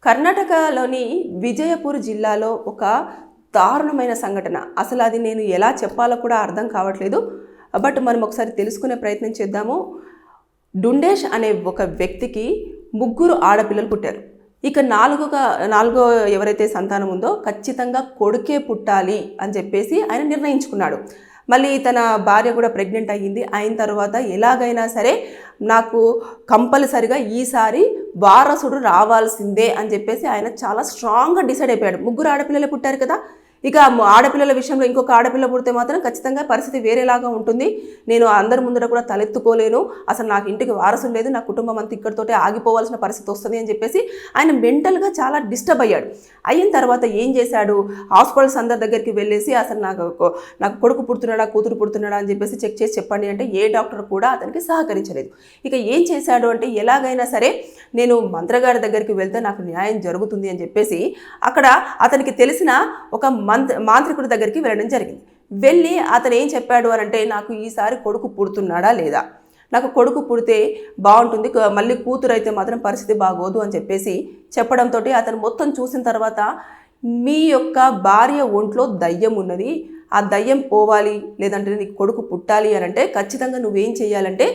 కర్ణాటకలోని విజయపూర్ జిల్లాలో ఒక దారుణమైన సంఘటన. అసలు అది నేను ఎలా చెప్పాలో కూడా అర్థం కావట్లేదు. బట్ మనం ఒకసారి తెలుసుకునే ప్రయత్నం చేద్దాము. డుండేష్ అనే ఒక వ్యక్తికి ముగ్గురు ఆడపిల్లలు పుట్టారు. ఇక నాలుగో ఎవరైతే సంతానం ఉందో ఖచ్చితంగా కొడుకే పుట్టాలి అని చెప్పేసి ఆయన నిర్ణయించుకున్నాడు. మళ్ళీ తన భార్య కూడా ప్రెగ్నెంట్ అయ్యింది. అయిన తర్వాత ఎలాగైనా సరే నాకు కంపల్సరిగా ఈసారి వారసుడు రావాల్సిందే అని చెప్పేసి ఆయన చాలా స్ట్రాంగ్గా డిసైడ్ అయిపోయాడు. ముగ్గురు ఆడపిల్లలు పుట్టారు కదా, ఇక ఆడపిల్లల విషయంలో ఇంకొక ఆడపిల్ల పుడితే మాత్రం ఖచ్చితంగా పరిస్థితి వేరేలాగా ఉంటుంది. నేను అందరి ముందర కూడా తలెత్తుకోలేను, అసలు నాకు ఇంటికి వారసుడు లేదు, నా కుటుంబం అంతా ఇక్కడితోటే ఆగిపోవాల్సిన పరిస్థితి వస్తుంది అని చెప్పేసి ఆయన మెంటల్గా చాలా డిస్టర్బ్ అయ్యాడు. అయిన తర్వాత ఏం చేశాడు, హాస్పిటల్స్ అందరి దగ్గరికి వెళ్ళేసి అసలు నాకు కొడుకు పుడుతున్నాడా కూతురు పుడుతున్నాడా అని చెప్పేసి చెక్ చేసి చెప్పండి అంటే ఏ డాక్టర్ కూడా అతనికి సహకరించలేదు. ఇక ఏం చేశాడు అంటే ఎలాగైనా సరే నేను మంత్రగారి దగ్గరికి వెళ్తే నాకు న్యాయం జరుగుతుంది అని చెప్పేసి అక్కడ అతనికి తెలిసిన ఒక మాంత్రికుడి దగ్గరికి వెళ్ళడం జరిగింది. వెళ్ళి అతను ఏం చెప్పాడు అని అంటే, నాకు ఈసారి కొడుకు పుడుతున్నాడా లేదా, నాకు కొడుకు పుడితే బాగుంటుంది, మళ్ళీ కూతురు అయితే మాత్రం పరిస్థితి బాగోదు అని చెప్పేసి చెప్పడంతో అతను మొత్తం చూసిన తర్వాత, మీ యొక్క భార్య ఒంట్లో దయ్యం ఉన్నది, ఆ దయ్యం పోవాలి లేదంటే నీకు కొడుకు పుట్టాలి అని అంటే ఖచ్చితంగా నువ్వేం చేయాలంటే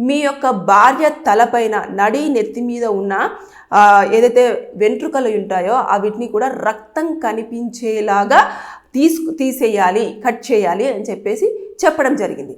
మీ యొక్క భార్య తలపైన నడి నెత్తి మీద ఉన్న ఏదైతే వెంట్రుకలు ఉంటాయో వీటిని కూడా రక్తం కనిపించేలాగా తీసేయాలి, కట్ చేయాలి అని చెప్పేసి చెప్పడం జరిగింది.